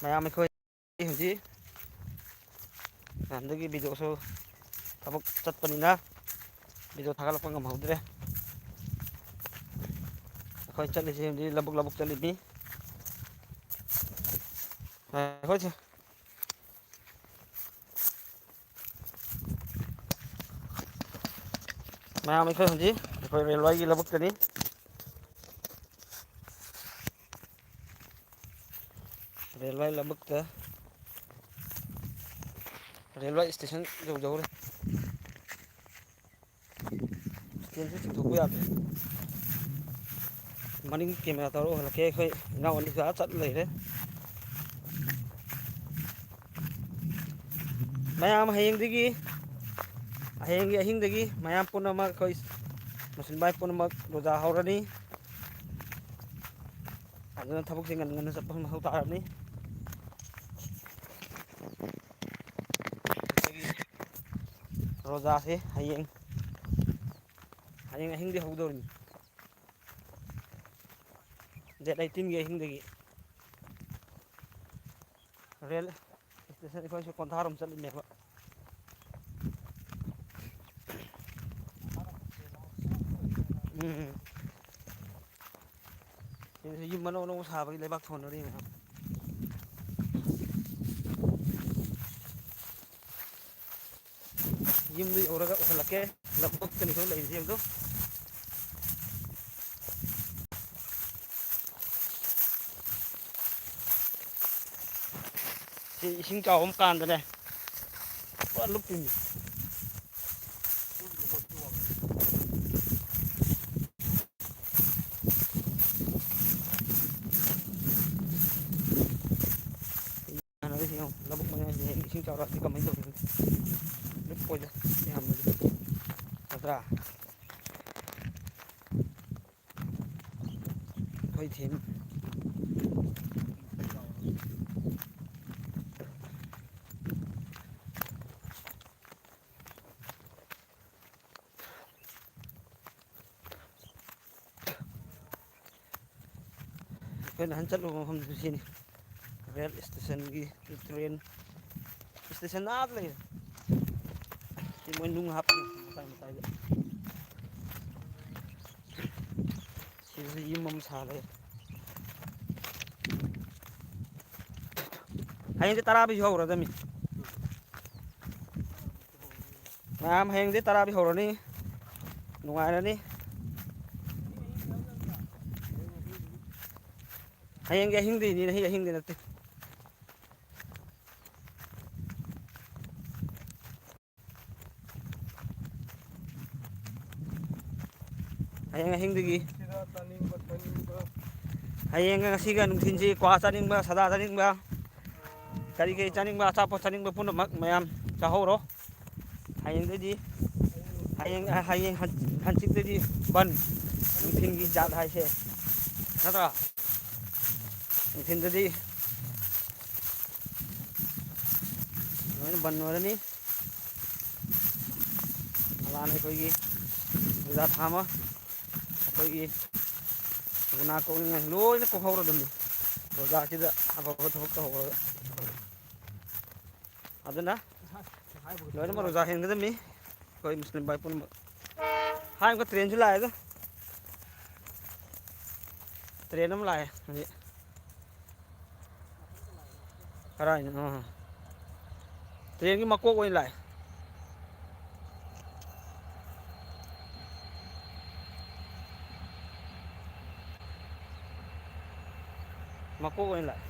ꯃꯌꯥꯝ ꯑꯩꯈꯣꯏ ꯍꯧꯖꯤꯛ ꯅꯍꯥꯟꯗꯒꯤ ꯚꯤꯗꯤꯑꯣꯁꯨ ꯊꯕꯛ ꯆꯠꯄꯅꯤꯅ ꯚꯤꯗꯤꯑꯣ ꯊꯥꯒꯠꯂꯛꯄ ꯉꯝꯍꯧꯗ꯭ꯔꯦ꯫ ꯑꯩꯈꯣꯏ ꯆꯠꯂꯤꯁꯤ ꯍꯧꯖꯤꯛ ꯂꯧꯕꯨꯛ ꯆꯠꯂꯤꯅꯤ꯫ ꯑꯩꯈꯣꯏꯁꯦ ꯃꯌꯥꯝ ꯑꯩꯈꯣꯏ ꯍꯧꯖꯤꯛ ꯑꯩꯈꯣꯏ ꯔꯦꯜꯋꯥꯏꯒꯤ ꯂꯧꯕꯨꯛꯇꯅꯤ꯫ ꯔꯦꯜꯋꯥꯏ ꯂꯧꯕꯨꯛꯇ ꯔꯦꯜꯋꯦ ꯏꯁꯇꯦꯁꯟ ꯌꯧꯗꯧꯔꯦ꯫ ꯇꯦꯟꯁꯨ ꯆꯤꯡꯊꯣꯛꯄ ꯌꯥꯗ꯭ꯔꯦ꯫ ꯃꯅꯤꯡ ꯀꯦꯃꯦꯔꯥ ꯇꯧꯔ ꯎꯍꯜꯂꯛꯀꯦ ꯑꯩꯈꯣꯏ ꯏꯅꯥꯎ ꯑꯅꯤꯁꯨ ꯑꯥ ꯆꯠ ꯂꯩꯔꯦ꯫ ꯃꯌꯥꯝ ꯍꯌꯦꯡꯒꯤ ꯑꯍꯤꯡꯗꯒꯤ ꯃꯌꯥꯝ ꯄꯨꯝꯅꯃꯛ ꯑꯩꯈꯣꯏ ꯃꯨꯁꯂꯤꯝ ꯚꯥꯏ ꯄꯨꯝꯅꯃꯛ ꯔꯣꯖꯥ ꯍꯧꯔꯅꯤ꯫ ꯑꯗꯨꯅ ꯊꯕꯛꯁꯦ ꯉꯟꯅ ꯉꯟꯅ ꯆꯠꯄ ꯃꯊꯧ ꯇꯥꯔꯅꯤ꯫ ꯔꯣꯖꯥꯁꯦ ꯍꯌꯦꯡ ꯑꯍꯤꯡꯗꯤ ꯍꯧꯗꯧꯔꯤꯅꯤ꯫ ꯗꯦꯠ 18ꯒꯤ ꯑꯍꯤꯡꯗꯒꯤ꯫ ꯔꯦꯜ ꯏꯁꯇꯦꯁꯟ ꯑꯩꯈꯣꯏꯁꯨ ꯀꯣꯟꯊꯥꯔꯣꯝ ꯆꯠꯂꯤꯅꯦꯕ꯫ ꯎꯝ ꯌꯨꯝ ꯑꯅꯧ ꯑꯅꯧꯕ ꯁꯥꯕꯒꯤ ꯂꯩꯕꯥꯛ ꯊꯣꯟꯅꯔꯤ ꯃꯌꯥꯝ꯫ ꯌꯨꯝꯗꯨ ꯌꯧꯔꯒ ꯎꯍꯜꯂꯛꯀꯦ ꯂꯧꯕꯨꯛꯇꯅꯤ ꯑꯩꯈꯣꯏ ꯂꯩꯔꯤꯁꯦ ꯑꯗꯨꯝ꯫ ꯁꯤ ꯏꯁꯤꯡ ꯆꯥꯎꯕ ꯀꯥꯟꯗꯅꯦ ꯄꯨꯔꯥ ꯂꯨꯞꯇꯣꯏꯅꯤ꯫ ꯂꯧꯕꯨꯛ ꯃꯌꯥꯏꯁꯦ ꯍꯦꯛ ꯏꯁꯤꯡ ꯆꯥꯎꯔꯛꯑꯗꯤ ꯀꯃꯥꯏꯅ ꯇꯧꯅꯤ ꯂꯨꯞꯄꯣꯏꯗ ꯌꯥꯝꯅꯗꯤ ꯅꯠꯇ꯭ꯔꯥ꯫ ꯑꯩꯈꯣꯏ ꯑꯩꯈꯣꯏ ꯅꯍꯥꯟ ꯆꯠꯂꯨꯕ ꯃꯐꯝꯗꯨꯁꯨ ꯁꯤꯅꯤ ꯔꯦꯜ ꯏꯁꯇꯦꯁꯟꯒꯤ ꯇ꯭ꯔꯦꯟ ꯏꯁꯇꯦꯁꯟ ꯑꯥꯗ ꯂꯩꯔꯦ꯫ ꯁꯤ ꯃꯣꯏ ꯅꯨꯡ ꯍꯥꯞꯄꯤ ꯃꯇꯥꯏ ꯃꯇꯥꯏꯗ꯫ ꯁꯤꯗꯁꯨ ꯌꯨꯝ ꯑꯃ ꯁꯥꯔꯦ꯫ ꯍꯌꯦꯡꯁꯦ ꯇꯔꯥꯗꯩꯁꯨ ꯍꯧꯔꯗꯝꯃꯤ꯫ ꯃꯌꯥꯝ ꯍꯌꯦꯡꯗꯤ ꯇꯔꯥꯗꯩ ꯍꯧꯔꯅꯤ ꯅꯨꯡꯉꯥꯏꯔꯅꯤ꯫ ꯍꯌꯦꯡꯒꯤ ꯑꯍꯤꯡꯗꯩꯅꯤ ꯑꯍꯤꯡꯗꯩ ꯅꯠꯇꯦ꯫ ꯍꯌꯦꯡ ꯑꯍꯤꯡꯗꯒꯤ ꯍꯌꯦꯡ ꯉꯁꯤꯒ ꯅꯨꯡꯊꯤꯟꯁꯤ ꯀ꯭ꯋꯥ ꯆꯥꯅꯤꯡꯕ ꯁꯥꯗꯥ ꯆꯥꯅꯤꯡꯕ ꯀꯔꯤ ꯀꯔꯤ ꯆꯥꯅꯤꯡꯕ ꯑꯆꯥꯄꯣꯠ ꯆꯥꯅꯤꯡꯕ ꯄꯨꯝꯅꯃꯛ ꯃꯌꯥꯝ ꯆꯥꯍꯧꯔꯣ꯫ ꯍꯌꯦꯡꯗꯩꯗꯤ ꯍꯌꯦꯡ ꯍꯪꯆꯤꯠꯇꯩꯗꯤ ꯕꯟ ꯅꯨꯡꯊꯤꯟꯒꯤ ꯖꯥꯠ ꯍꯥꯏꯁꯦ ꯅꯠꯇ꯭ꯔꯥ꯫ ꯅꯨꯡꯊꯤꯟꯗꯗꯤ ꯂꯣꯏꯅ ꯕꯟ ꯑꯣꯏꯔꯅꯤ꯫ ꯅꯍꯥꯟ ꯑꯩꯈꯣꯏꯒꯤ ꯄꯨꯖꯥ ꯊꯥ ꯑꯃ ꯑꯩꯈꯣꯏꯒꯤ ꯈꯨꯟꯅꯥ ꯀꯣꯛꯅꯤꯡꯉꯥꯏ ꯂꯣꯏꯅ ꯀꯣꯛꯍꯧꯔꯗꯝꯅꯤ ꯔꯣꯖꯥꯁꯤꯗ ꯑꯐꯕ ꯊꯕꯛ ꯇꯧꯍꯧꯔꯒ꯫ ꯑꯗꯨꯅ ꯂꯣꯏꯅꯃꯛ ꯔꯣꯖꯥ ꯍꯦꯟꯒꯗꯕꯅꯤ ꯑꯩꯈꯣꯏ ꯃꯨꯁꯂꯤꯝ ꯚꯥꯏ ꯄꯨꯝꯅꯃꯛ꯫ ꯍꯥꯏꯔꯤꯕ ꯇ꯭ꯔꯦꯟꯁꯨ ꯂꯥꯛꯑꯦꯗ꯫ ꯇ꯭ꯔꯦꯟ ꯑꯃ ꯂꯥꯛꯑꯦ ꯍꯧꯖꯤꯛ꯫ ꯀꯔꯥꯏꯗꯅꯣ ꯇ꯭ꯔꯦꯟꯒꯤ ꯃꯀꯣꯛ ꯑꯣꯏꯅ ꯂꯥꯛꯑꯦ꯫ ꯃꯀꯣꯛ ꯑꯣꯏꯅ ꯂꯥꯛꯑꯦ꯫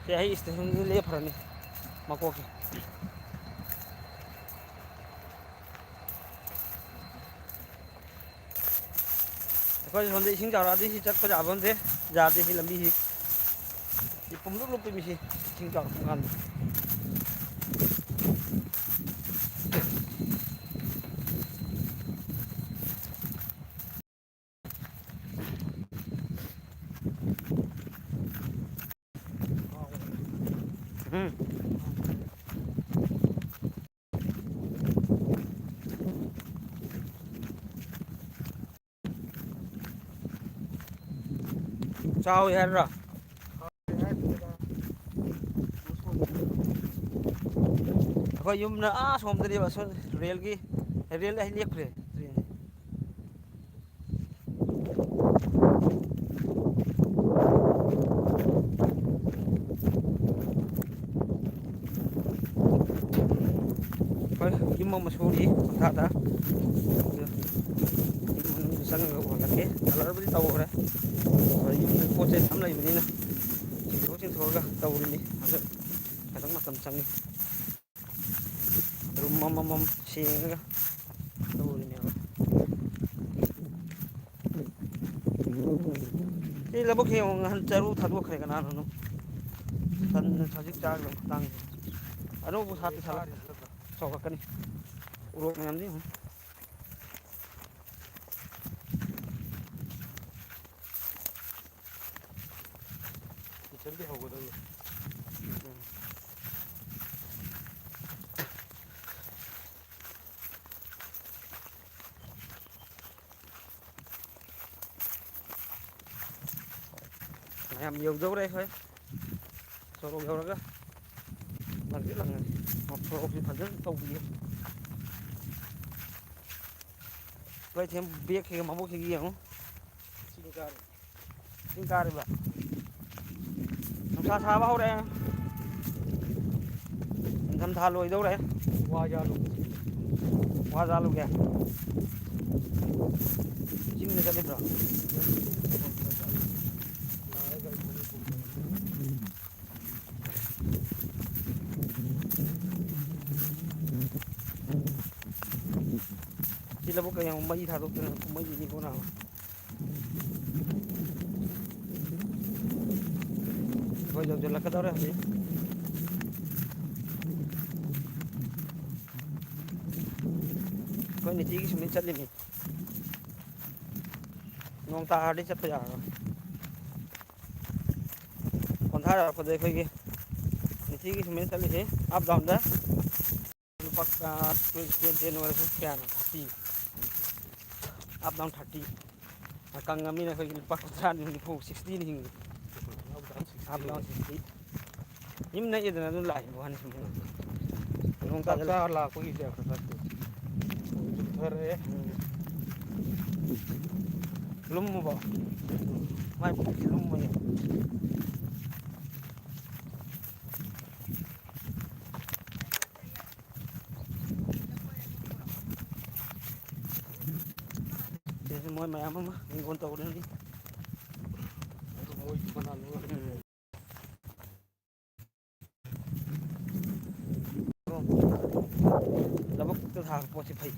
ꯁꯤ ꯑꯩ ꯏꯁꯇꯦꯁꯟꯁꯤꯗ ꯂꯦꯞꯈ꯭ꯔꯅꯤ ꯃꯀꯣꯛꯁꯦ꯫ ꯑꯩꯈꯣꯏ ꯁꯣꯝꯗ ꯏꯁꯤꯡ ꯆꯥꯎꯔꯛꯑꯗꯤ ꯁꯤ ꯆꯠꯄ ꯌꯥꯕ ꯅꯠꯇꯦ ꯌꯥꯗꯦ ꯁꯤ ꯂꯝꯕꯤꯁꯤ꯫ ꯁꯤ ꯄꯨꯡꯂꯨꯞ ꯂꯨꯞꯇꯣꯏꯅꯤ ꯁꯤ ꯏꯁꯤꯡ ꯆꯥꯎꯔꯛꯄ ꯀꯥꯟꯗ꯫ ꯎꯝ ꯆꯥꯎꯏ ꯍꯥꯏꯕ꯭ꯔꯥ꯫ ꯑꯩꯈꯣꯏ ꯌꯨꯝꯅ ꯁꯣꯝꯗꯅꯦꯕ ꯁꯣꯝ ꯔꯦꯜ ꯑꯩ ꯂꯦꯞꯈ꯭ꯔꯦ ꯇ꯭ꯔꯦꯟꯁꯦ ꯍꯣꯏ ꯌꯨꯝ ꯑꯃ ꯁꯣꯔꯤ ꯃꯈꯥꯗ ꯆꯪꯉꯒ ꯎꯍꯜꯂꯛꯀꯦ ꯀꯂꯔꯕꯨꯗꯤ ꯇꯧꯈ꯭ꯔꯦ ꯌꯨꯝꯗ ꯄꯣꯠ ꯆꯩ ꯃꯌꯥꯝ ꯂꯩꯕꯅꯤꯅ ꯆꯤꯡꯊꯣꯛꯑꯒ ꯇꯧꯔꯤꯅꯤ ꯑꯗꯨ ꯈꯤꯇꯪ ꯃꯇꯝ ꯆꯪꯉꯤ ꯔꯨꯝ ꯑꯃꯃꯝ ꯁꯦꯡꯉꯒ ꯇꯧꯔꯤꯅꯦꯕ ꯁꯤ ꯂꯧꯕꯨꯛ ꯌꯦꯡꯉꯣ ꯅꯍꯥꯟ ꯆꯔꯨ ꯊꯥꯗꯣꯛꯈ꯭ꯔꯦ ꯀꯅꯥꯅꯣ ꯁꯟꯅ ꯁꯖꯤꯛ ꯆꯥꯈ꯭ꯔꯕ ꯈꯨꯇꯥꯡꯁꯦ ꯑꯅꯧꯕ ꯁꯥꯠꯇꯤ ꯆꯥꯎꯔꯛꯀꯅꯤ ꯎꯔꯣꯛ ꯃꯌꯥꯝꯁꯤ ꯌꯦꯡꯉꯨ ꯀꯤꯆꯟꯗꯤ ꯍꯧꯒꯗꯧꯅꯤ ꯃꯌꯥꯝ ꯌꯧꯗꯧꯔꯦ ꯑꯩꯈꯣꯏ ꯁꯣꯔꯣꯛ ꯌꯧꯔꯒ ꯂꯪꯇ꯭ꯔꯤꯛ ꯂꯪꯉꯅꯤ ꯁꯣꯔꯣꯛꯁꯤ ꯐꯖꯅ ꯇꯧꯕꯤꯌꯦ ꯑꯩꯈꯣꯏ ꯊꯦꯝ ꯕꯦꯒꯁꯤꯒ ꯃꯕꯣꯛꯁꯤꯒ ꯌꯦꯡꯉꯨ ꯆꯤꯡ ꯀꯥꯔꯦ ꯆꯤꯡ ꯀꯥꯔꯤꯕ ꯅꯨꯡꯁꯥ ꯁꯥꯕ ꯍꯧꯔꯛꯑꯦ ꯅꯤꯡꯊꯝꯊꯥ ꯂꯣꯏꯗꯧꯔꯦ ꯋꯥ ꯌꯥꯜꯂꯨꯒꯦ ꯋꯥ ꯌꯥꯜꯂꯨꯒꯦ ꯆꯤꯡꯗ ꯆꯠꯂꯤꯕ꯭ꯔꯣ ꯂꯥꯛꯑꯒ ꯑꯩ ꯃꯅꯤꯡ ꯀꯨꯝꯊꯔꯒꯦ ꯁꯤ ꯂꯧꯕꯨꯛꯀ ꯌꯦꯡꯉꯨ ꯃꯩ ꯊꯥꯗꯣꯛꯇꯅ ꯀꯨꯝꯃꯩꯁꯤꯅꯤꯀꯣ ꯅꯥꯕ ꯑꯩꯈꯣꯏ ꯌꯧꯁꯤꯜꯂꯛꯀꯗꯧꯔꯦ ꯍꯧꯖꯤꯛ ꯑꯩꯈꯣꯏ ꯅꯤꯇꯤꯒꯤ ꯁꯨꯃꯥꯏꯅ ꯆꯠꯂꯤꯅꯤ ꯅꯣꯡ ꯇꯥꯔꯗꯤ ꯆꯠꯄ ꯌꯥꯔꯔꯣꯏ ꯈꯣꯟꯊꯥ ꯌꯧꯔꯛꯄꯗ ꯑꯩꯈꯣꯏꯒꯤ ꯅꯤꯇꯤꯒꯤ ꯁꯨꯃꯥꯏꯅ ꯆꯠꯂꯤꯁꯤ ꯑꯞ ꯗꯥꯎꯟꯗ ꯂꯨꯄꯥ 10 ꯑꯣꯏꯔꯁꯨ ꯀꯌꯥꯅꯣ 30 ꯑꯞ ꯗꯥꯎꯟ 30 ꯀꯪ ꯑꯃꯅꯤꯅ ꯑꯩꯈꯣꯏꯒꯤ ꯂꯨꯄꯥ 30 ꯅꯤꯐꯨ 60ꯅꯤ ꯍꯤꯡꯉꯤ ꯑꯞ ꯗꯥꯎꯟ 60 ꯌꯨꯝ ꯅꯛꯏꯗꯅ ꯑꯗꯨꯝ ꯂꯥꯛꯏꯕ ꯋꯥꯅꯤ ꯁꯨꯝ ꯅꯣꯡ ꯆꯥꯛ ꯇꯥꯁꯤꯜꯂꯛ ꯆꯥꯔ ꯂꯥꯛꯄꯒꯤꯁꯦ ꯈꯔ ꯅꯠꯇꯦ ꯆꯨꯞꯊꯔꯛꯑꯦ ꯂꯨꯝꯃꯕꯣ ꯃꯥꯏ ꯄꯨꯛꯁꯤ ꯂꯨꯝꯕꯅꯤ ꯁꯤꯗꯁꯨ ꯃꯣꯏ ꯃꯌꯥꯝ ꯑꯃ ꯍꯤꯡꯒꯣꯜ ꯇꯧꯔꯅꯤ ꯑꯗꯨ ꯃꯣꯏꯒꯤ ꯃꯅꯥꯛ ꯂꯧꯕꯨꯛꯇ ꯊꯥꯕ ꯄꯣꯠꯁꯤ ꯐꯩ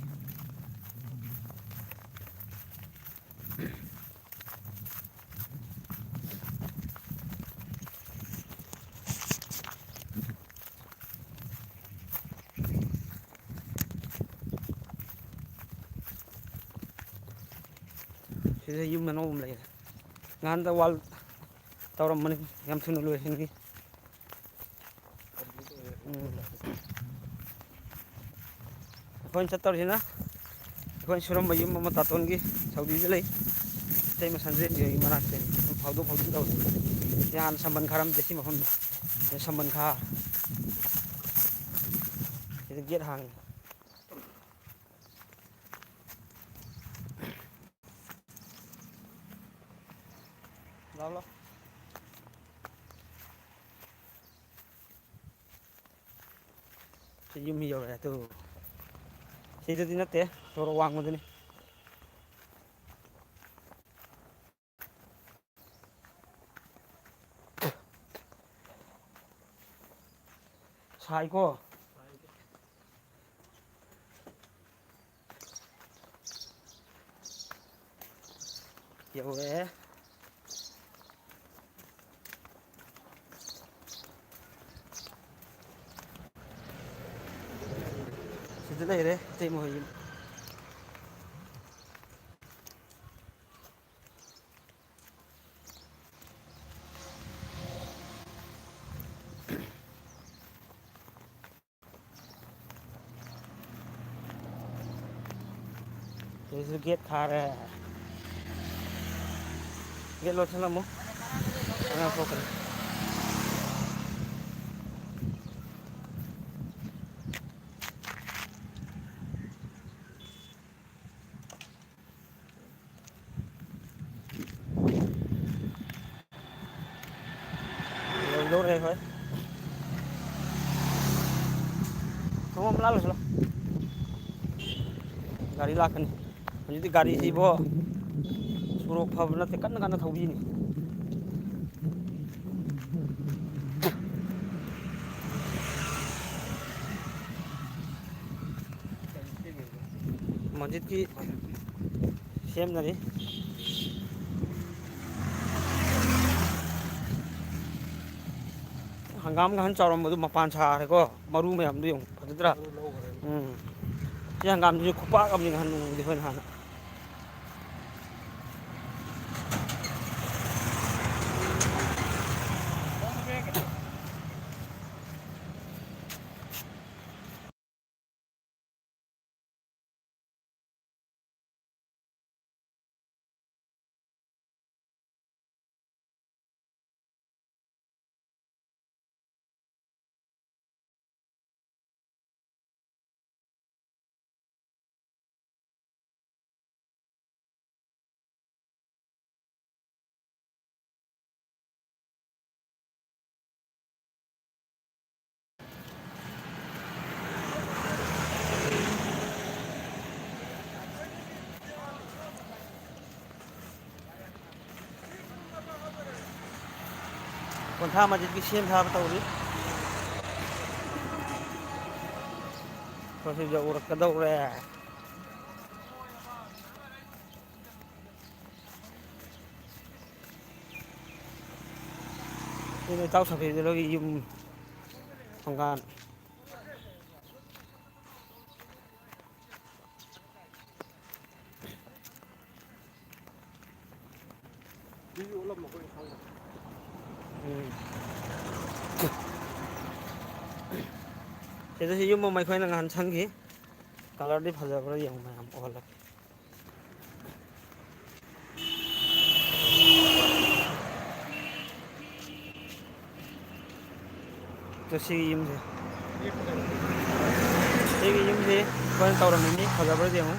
ꯁꯤꯗ ꯌꯨꯝ ꯑꯅꯧꯕ ꯑꯃ ꯂꯩꯔꯦ ꯅꯍꯥꯟꯗ ꯋꯥꯜ ꯇꯧꯔꯝꯕꯅꯤ ꯌꯥꯝ ꯊꯨꯅ ꯂꯣꯏꯁꯤꯟꯈꯤ ꯀꯝꯄ꯭ꯂꯤꯠ ꯑꯣꯏꯔꯦ ꯑꯩꯈꯣꯏꯅ ꯆꯠꯇꯧꯔꯤꯁꯤꯅ ꯑꯩꯈꯣꯏꯅ ꯁꯨꯔꯝꯕ ꯌꯨꯝ ꯑꯃ ꯇꯥꯇꯣꯟꯒꯤ ꯁꯥꯎꯗꯤꯗ ꯂꯩ ꯏꯇꯩꯃ ꯁꯟꯖꯦꯟꯕꯤꯍꯣꯏꯒꯤ ꯃꯅꯥꯛꯇꯅꯤ ꯐꯥꯎꯗꯣꯛ ꯐꯥꯎꯖꯤꯟ ꯇꯧꯔꯤ ꯍꯥꯟꯅ ꯁꯝꯕꯟ ꯈꯥꯔꯝꯗꯦ ꯁꯤ ꯃꯐꯝꯗ ꯁꯝꯕꯟ ꯈꯥ ꯁꯤꯗ ꯒꯦꯠ ꯍꯥꯡꯉꯤ ꯂꯥꯎ ꯂꯥꯎ ꯁꯤ ꯌꯨꯝ ꯌꯧꯔꯛꯑꯦ ꯇꯨ ꯁꯤꯗꯗꯤ ꯅꯠꯇꯦ ꯁꯣꯔꯣꯛ ꯋꯥꯡꯃꯗꯅꯤ ꯁꯥꯏꯀꯣ ꯌꯧꯔꯛꯑꯦ ꯁꯤꯗ ꯂꯩꯔꯦ ꯏꯇꯩꯃ ꯍꯣꯏ ꯌꯨꯝ ꯁꯤꯗꯁꯨ ꯒꯦꯠ ꯈꯥꯔꯦ ꯒꯦꯠ ꯂꯣꯟꯁꯤꯜꯂꯝꯃꯨ ꯑꯉꯥꯡ ꯊꯣꯛꯈ꯭ꯔꯦ ꯂꯣꯏꯗꯧꯔꯦ ꯑꯩꯈꯣꯏ ꯊꯣꯡ ꯑꯃ ꯂꯥꯜꯂꯨꯁꯤꯂꯣ ꯒꯥꯔꯤ ꯂꯥꯛꯀꯅꯤ ꯍꯧꯖꯤꯛꯇꯤ ꯒꯥꯔꯤꯁꯤꯕꯣ ꯁꯣꯔꯣꯛ ꯐꯕ ꯅꯠꯇꯦ ꯀꯟꯅ ꯀꯟꯅ ꯊꯧꯕꯤꯅꯤ ꯃꯁꯖꯤꯠꯀꯤ ꯁꯦꯝꯅꯔꯤ ꯍꯪꯒꯥꯝ ꯅꯍꯥꯟ ꯆꯥꯎꯔꯝꯕꯗꯨ ꯃꯄꯥꯟ ꯁꯥꯈ꯭ꯔꯦꯀꯣ ꯃꯔꯨ ꯃꯌꯥꯝꯗꯨ ꯌꯦꯡꯉꯨ ꯐꯖꯗ꯭ꯔꯥ ꯃꯔꯨ ꯂꯧꯈ꯭ꯔꯦꯅꯦ ꯁꯤ ꯍꯪꯒꯥꯝꯁꯤꯁꯨ ꯈꯨꯄꯥꯛ ꯑꯃꯅꯤ ꯅꯍꯥꯟ ꯅꯣꯡꯃꯗꯤ ꯑꯩꯈꯣꯏꯅ ꯍꯥꯟꯅ ꯀꯣꯟꯊꯥ ꯃꯁꯖꯤꯠꯀꯤ ꯁꯦꯝ ꯁꯥꯕ ꯇꯧꯔꯤ ꯑꯩꯈꯣꯏꯁꯨ ꯌꯧꯔꯛꯀꯗꯧꯔꯦ ꯁꯤꯅ ꯏꯇꯥꯎ ꯁꯐꯤꯗꯨꯜꯂꯒꯤ ꯌꯨꯝ ꯊꯣꯡꯒꯥꯟ ꯁꯤꯁꯨ ꯑꯣꯜꯂꯝꯕ ꯑꯩꯈꯣꯏꯅ ꯈꯪꯗꯕ ꯁꯤꯗꯁꯨ ꯌꯨꯝ ꯑꯃ ꯑꯩꯈꯣꯏꯅ ꯉꯍꯥꯟ ꯁꯪꯈꯤ ꯀꯂꯔꯗꯤ ꯐꯖꯕ꯭ꯔꯥ ꯌꯦꯡꯉꯨ ꯃꯌꯥꯝ ꯑꯣꯜꯂꯛꯀꯦ ꯁꯤꯒꯤ ꯌꯨꯝꯁꯦ ꯁꯤꯒꯤ ꯌꯨꯝꯁꯤ ꯑꯩꯈꯣꯏꯅ ꯇꯧꯔꯝꯃꯤꯅꯤ ꯐꯖꯕ꯭ꯔꯥ ꯌꯦꯡꯉꯨ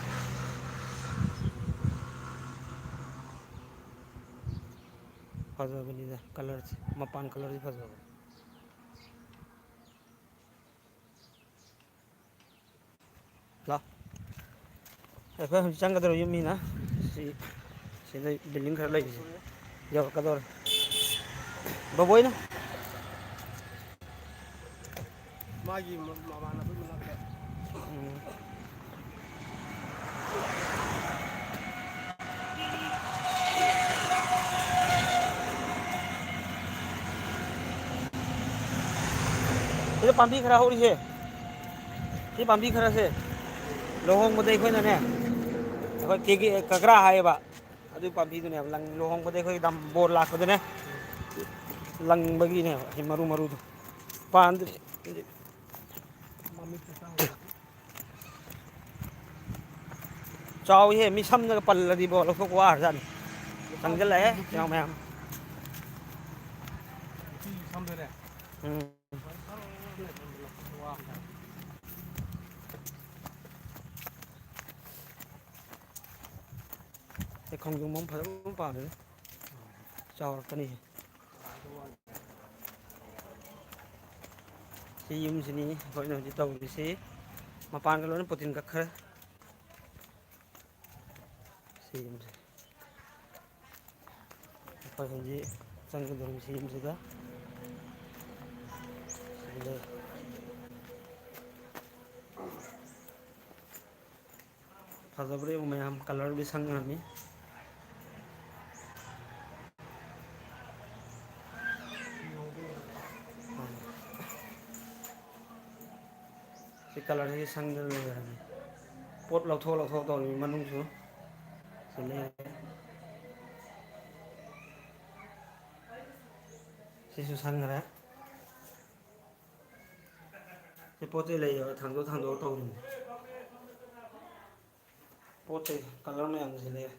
ꯐꯖꯕꯅꯤꯗ ꯀꯂꯔꯁꯦ ꯃꯄꯥꯟ ꯀꯂꯔꯁꯤ ꯐꯖꯕꯅꯤ ꯂꯥꯎ ꯑꯩꯈꯣꯏ ꯍꯧꯖꯤꯛ ꯆꯪꯒꯗꯧꯔꯤꯕ ꯌꯨꯝꯁꯤꯅ ꯁꯤꯗ ꯕꯤꯜꯗꯤꯡ ꯈꯔ ꯂꯩꯔꯤꯁꯦ ꯌꯧꯔꯛꯀꯗꯧꯔꯦ ꯕꯣꯏꯅ ꯃꯥꯒꯤ ꯃꯃꯥꯟꯅꯕꯒꯤ ꯃꯅꯥꯛꯇ ꯁꯤꯗ ꯄꯥꯝꯕꯤ ꯈꯔ ꯍꯧꯔꯤꯁꯦ ꯁꯤ ꯄꯥꯝꯕꯤ ꯈꯔꯁꯦ ꯂꯨꯍꯣꯡꯕꯗ ꯑꯩꯈꯣꯏꯅꯅꯦ ꯑꯩꯈꯣꯏ ꯀꯦꯒꯦ ꯀꯒ꯭ꯔꯥ ꯍꯥꯏꯌꯦꯕ ꯑꯗꯨ ꯄꯥꯝꯕꯤꯗꯨꯅꯦꯕ ꯂꯪ ꯂꯨꯍꯣꯡꯕꯗ ꯑꯩꯈꯣꯏ ꯕꯣꯔ ꯂꯥꯛꯄꯗꯅꯦ ꯂꯪꯕꯒꯤꯅꯦꯕ ꯁꯤ ꯃꯔꯨ ꯃꯔꯨꯗꯣ ꯄꯥꯟꯗ꯭ꯔꯤ ꯃꯃꯤꯠꯇ ꯆꯪꯈ꯭ꯔꯦ ꯆꯥꯎꯏꯍꯦ ꯃꯤ ꯁꯝꯅꯒ ꯄꯜꯂꯗꯤꯕꯣ ꯂꯧꯊꯣꯛꯄ ꯋꯥꯔꯖꯥꯠꯅꯤ ꯆꯪꯁꯤꯜꯂꯛꯑꯦ ꯅꯨꯄꯤ ꯆꯦꯡ ꯃꯌꯥꯝ ꯅꯨꯄꯤꯒꯤ ꯁꯝꯗꯅꯦ ꯎꯝ ꯁꯨꯃꯥꯏꯅ ꯁꯔ ꯂꯩꯕꯗ ꯂꯧꯊꯣꯛꯄ ꯋꯥꯕꯖꯥꯠꯅꯤ ꯈꯣꯡꯖꯣꯝ ꯑꯃ ꯐꯖꯅ ꯄꯥꯜꯂꯦ ꯆꯥꯎꯔꯛꯀꯅꯤ ꯁꯤ ꯌꯨꯝꯁꯤꯅꯤ ꯑꯩꯈꯣꯏꯅ ꯍꯧꯖꯤꯛ ꯇꯧꯔꯤꯁꯤ ꯃꯄꯥꯟꯒ ꯂꯣꯏꯅ ꯄꯣꯇꯤꯟ ꯀꯛꯈ꯭ꯔꯦ ꯁꯤ ꯌꯨꯝꯁꯦ ꯑꯩꯈꯣꯏ ꯍꯧꯖꯤꯛ ꯆꯪꯒꯗꯧꯔꯤꯕ ꯌꯨꯝꯁꯤꯗ ꯂꯩ ꯐꯖꯕ꯭ꯔꯥ ꯌꯦꯡꯉꯨ ꯃꯌꯥꯝ ꯀꯂꯔꯗꯤ ꯁꯪꯉꯅꯤ ꯁꯤ ꯀꯂꯔꯁꯤ ꯁꯪꯗꯅ ꯂꯩꯔꯅꯤ ꯄꯣꯠ ꯂꯧꯊꯣꯛ ꯂꯧꯊꯣꯛ ꯇꯧꯔꯤꯕ ꯃꯅꯨꯡꯁꯨ ꯁꯤ ꯂꯩꯔꯦ ꯁꯤꯁꯨ ꯁꯪꯈ꯭ꯔꯦ ꯁꯤ ꯄꯣꯠ ꯆꯩ ꯂꯩꯌꯦꯕ ꯊꯥꯡꯗꯣꯛ ꯊꯥꯡꯗꯣꯛ ꯇꯧꯔꯤꯅꯤ ꯄꯣꯠ ꯆꯩ ꯀꯂꯔ ꯃꯌꯥꯝꯁꯤ ꯂꯩꯔꯦ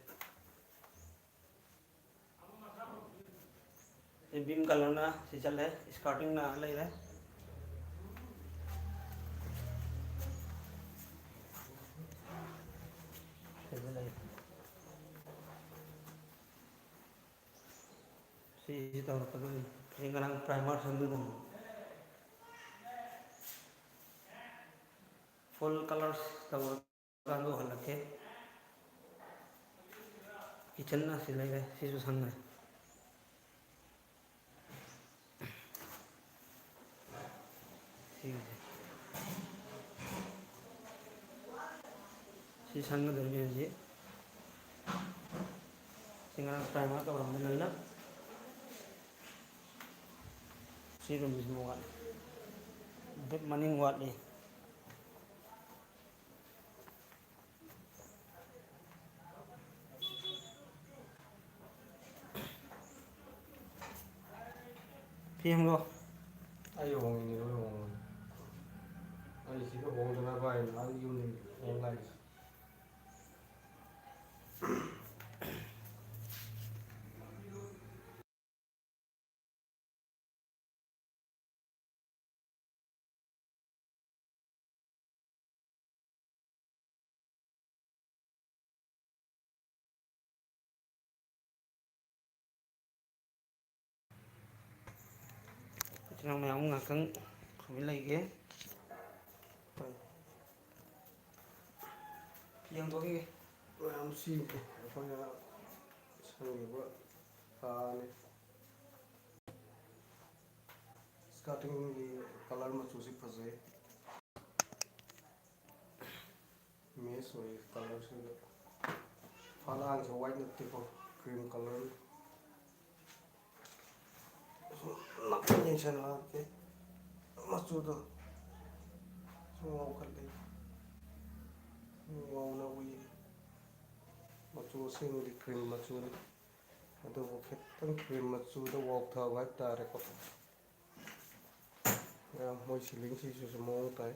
ꯕꯤꯝ ꯀꯂꯔꯅ ꯁꯤ ꯆꯠꯂꯦ ꯏꯁꯀꯥꯔꯇꯤꯡꯅ ꯂꯩꯔꯦ ꯁꯤꯗ ꯂꯩ ꯁꯤ ꯇꯧꯔꯛꯀꯗꯣꯏꯅꯤ Sekarang primer sambil full colors tahu kan lo halak ke kitchen na silai le sisu sangai si sangai dari je sekarang primer tahu orang mana nak si rumah semua bed maning wat ni PM lo Ayo wong ini wong. Ayo sih ke wong sana bae, ayo ini wong lain. Jangan mau ngakang kami lagi ke PM tu ke Yang sih, apa ya? Sangat buat. Ane. Starting di color macam si fase. Mes ወይ color sih. Falang se white nanti ko cream color. Nak yang sana ke. Macam tu. Semua kan deh. Wow na wi. Macam sih di cream macam ni. Ada buket tan cream macam tu walk thau white tar ko. Ya, mau siling sih semua tay.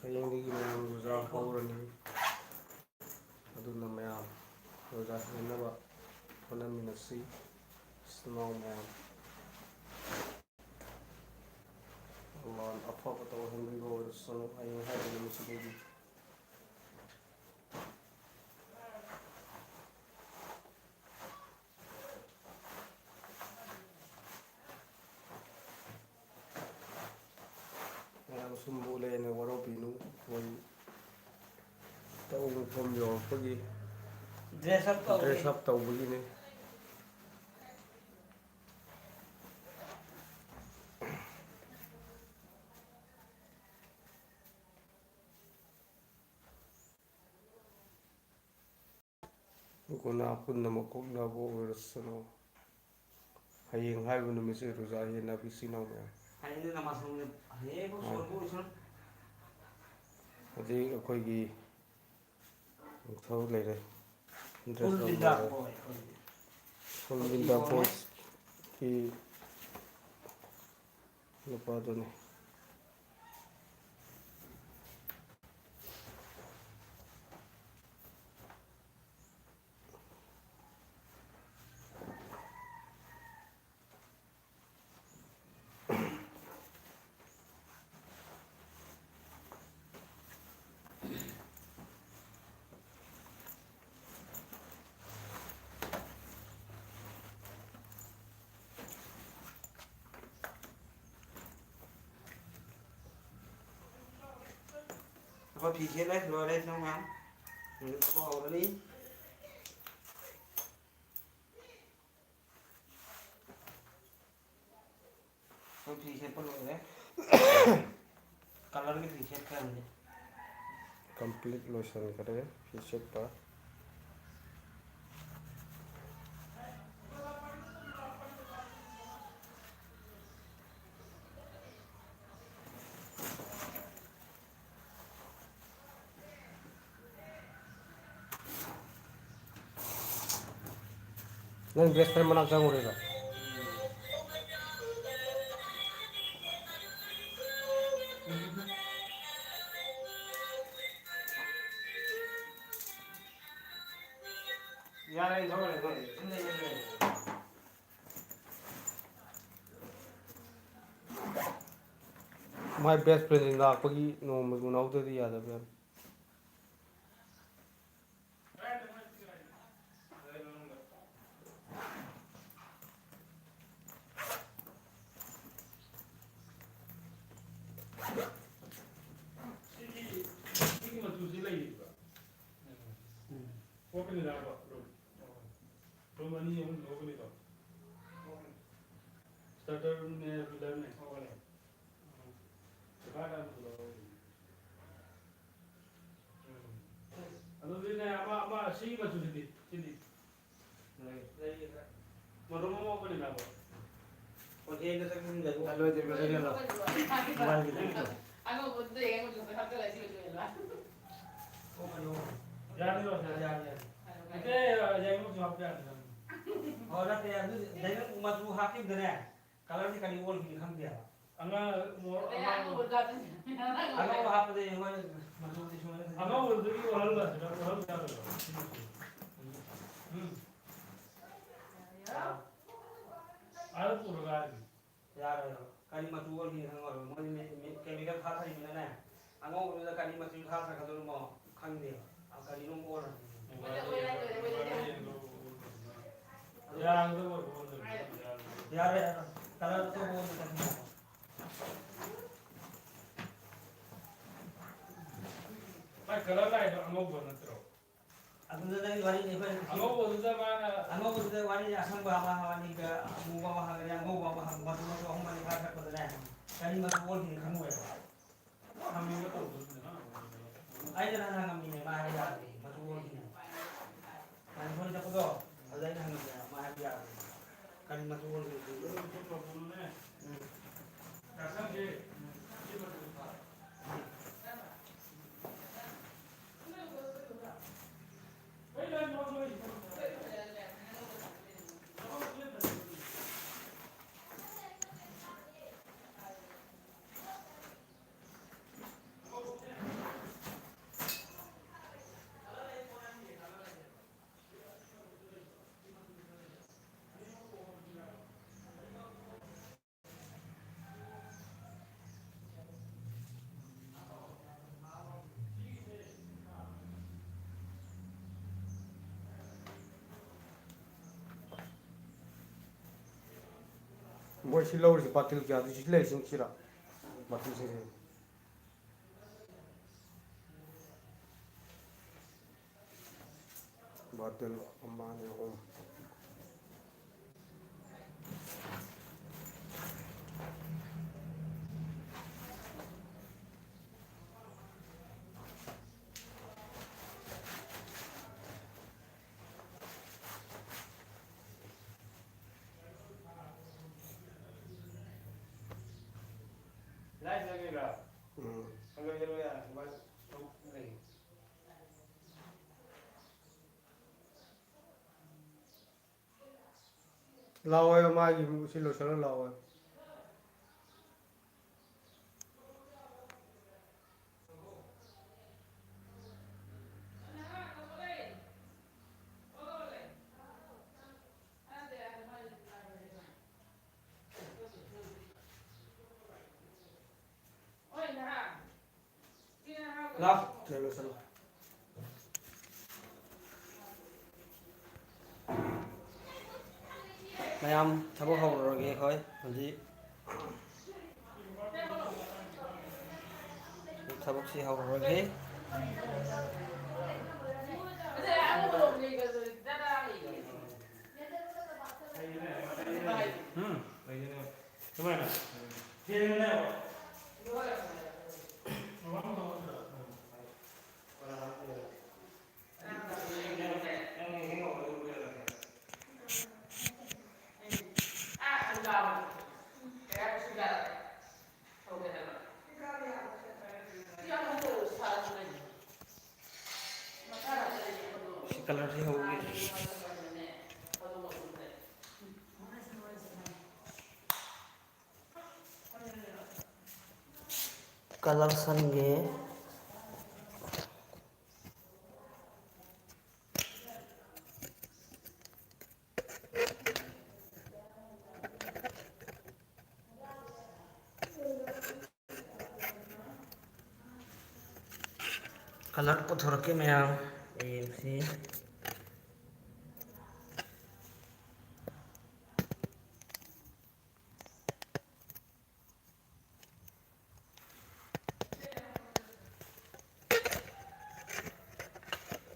Kayang di mayam roza hauran ni. Aduna mayam roza hina ba. Kona minasi snow mayam. Allah apa kata orang bigo snow ayang hari ni mesti lagi. Mayam sumbule ni waro binu. Woi. Tahu pun yo pergi. dress up Tahu begini. Guna pun nama kok na bo urusno. Hayeng hai bu numi se roza hina bisino me. hari ini nama semua hari ini sorbu itu Jadi akoi gi thau le re. full dinda boy Full winter boys ki lupa tu ni. apa pikir lah luar dari sama apa orang ni apa pikir pun luar deh color ni pikir kan Complete lotion करे facial pa. Nang best friend mana sang udah. यार थोड़ा my best friend लापगी नोम उनाउदरी Yadav colour की कड़ी बोल की खम दिया अंगा अंगा हाथ दे होय मतलब दिस में अंगा बोल दे की हल बस हल क्या आलो पूरा यार कड़ी मत बोल की खम और मोनी में केमिकल खा था इनने ना अंगा बोल दे कड़ी मत खा था खदो मो खम दिया अब कड़ी नो बोल यार यार कलर तो बोल दे मैं कलर लाइट अनोबो नत्रो अदुदा वारी ने पर अनोबो दुदा वारी असंग बाबा वानी का मुबा बहा गया अनोबो बहा मत मत हम माने भाषा को दे कनी मत बोल के खंगो हम ये तो आई जना ना हम ने मार या मत बोल के मैं फोन जब दो अदai ना हम मार या कनी मत बोल के तो बोल ने कसम के ये मत Boy si lawr si batil kya di si le sing kira batil si batil amane hom light लगेगा अगर चलो यार बस तो नहीं lawa magi si lo sala lawa लाओ chalo sala मैम थबो हौरगे होय हजि थबक से हौरगे तुम्हारा कलर से होगी कलर संगे ꯀꯂꯔ ꯄꯨꯊꯣꯔꯛꯀꯦ ꯃꯌꯥꯝ ꯌꯦꯡꯁꯤ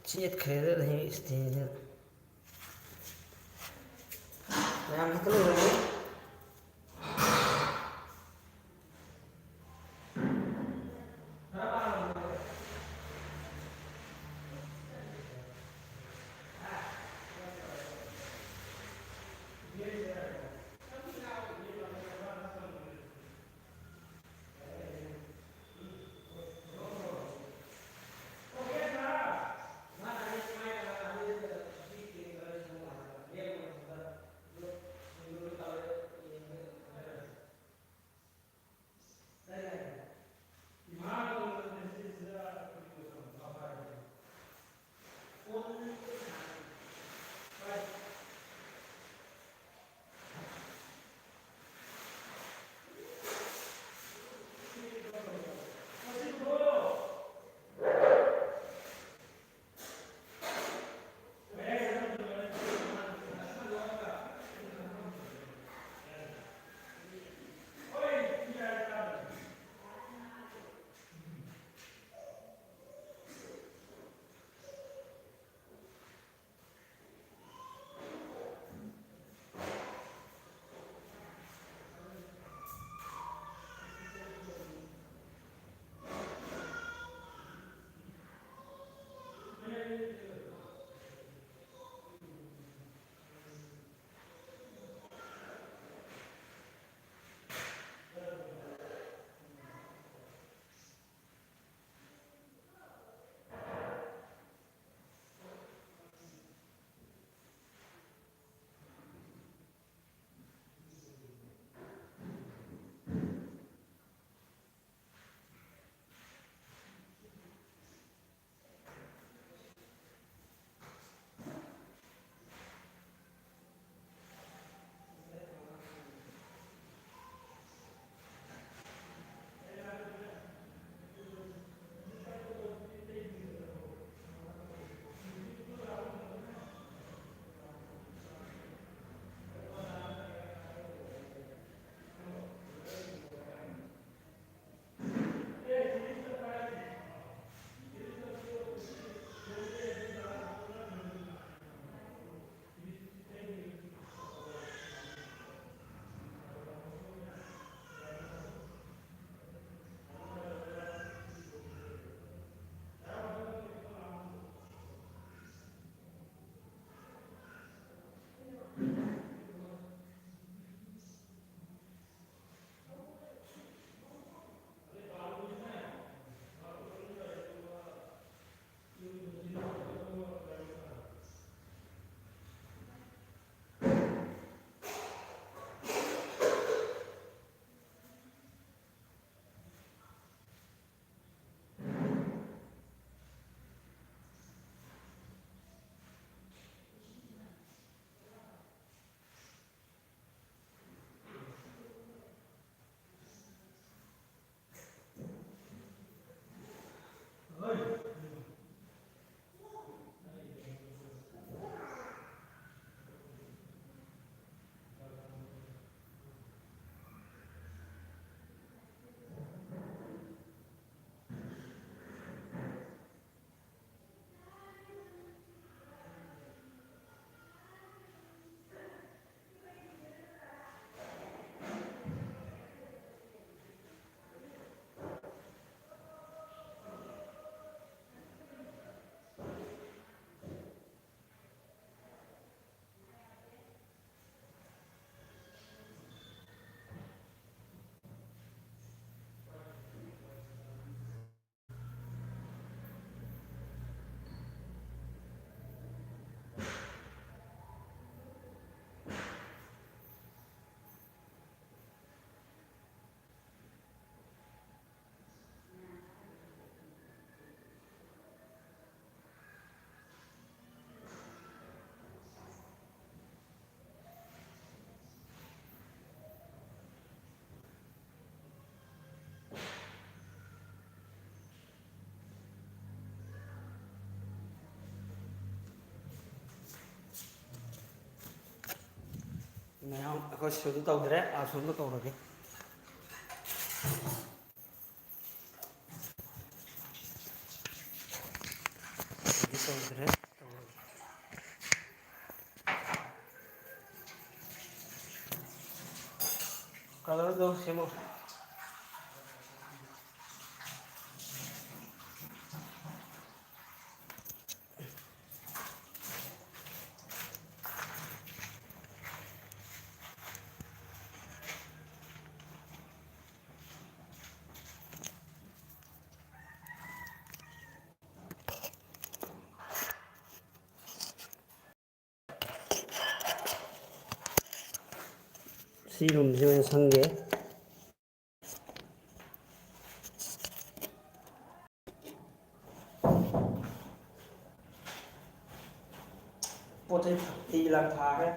ꯆꯦꯠꯈ꯭ꯔꯦꯗ ꯏꯁꯇꯤꯜꯁꯦ ꯃꯌꯥꯝ ꯍꯦꯛꯇ ꯂꯩꯔꯝꯃꯤ ꯃꯌꯥꯝ ꯑꯩꯈꯣꯏ ꯁꯤꯗ ꯇꯧꯗ꯭ꯔꯦ ꯑꯁꯣꯝꯗ ꯇꯧꯔꯒꯦ ꯁꯤꯗꯤ ꯇꯧꯗ꯭ꯔꯦ ꯀꯂꯔꯗꯣ ꯁꯦꯝꯃꯣ ꯁꯤ ꯔꯨꯝꯁꯤ ꯑꯣꯏꯅ ꯁꯪꯒꯦ ꯄꯣꯠ ꯆꯩ ꯐꯤ ꯂꯥꯡ ꯊꯥꯔꯦ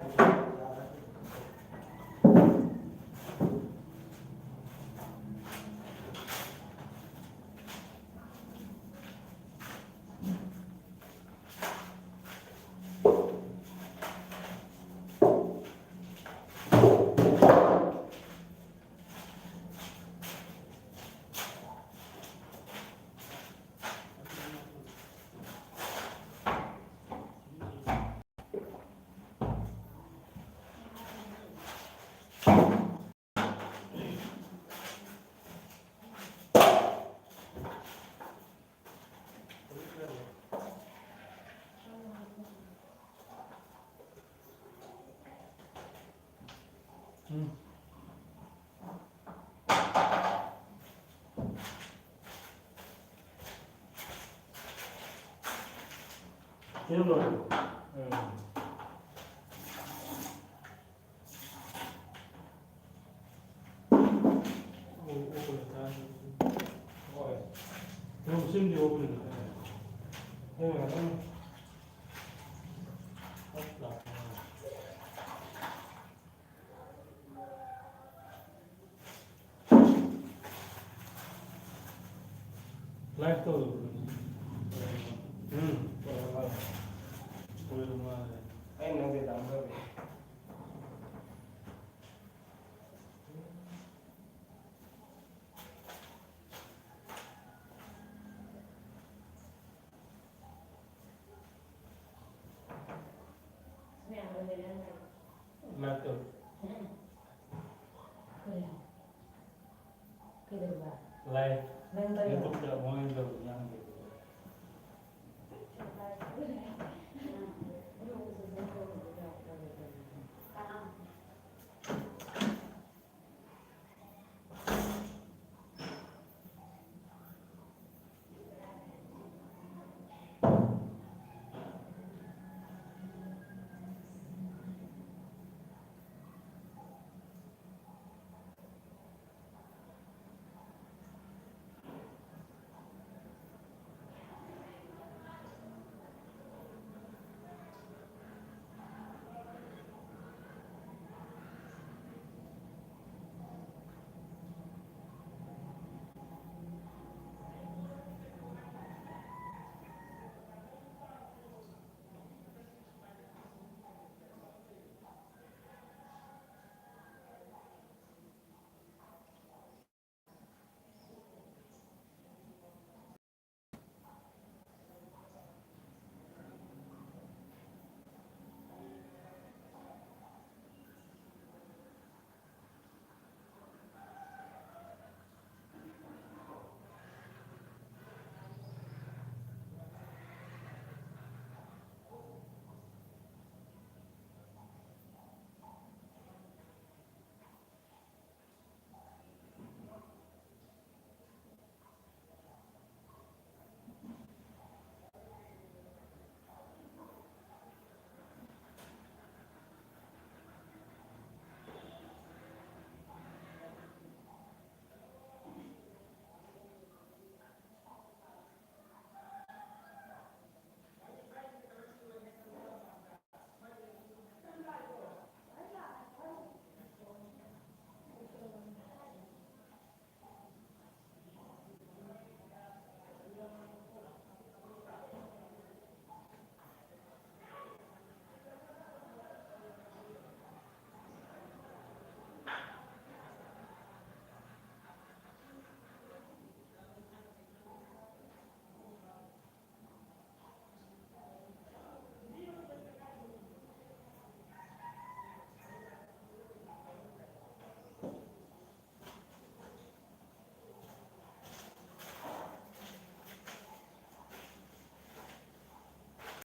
Live todo. Ay, no, de tanto. Live todo. Live. YouTube tidak mau itu.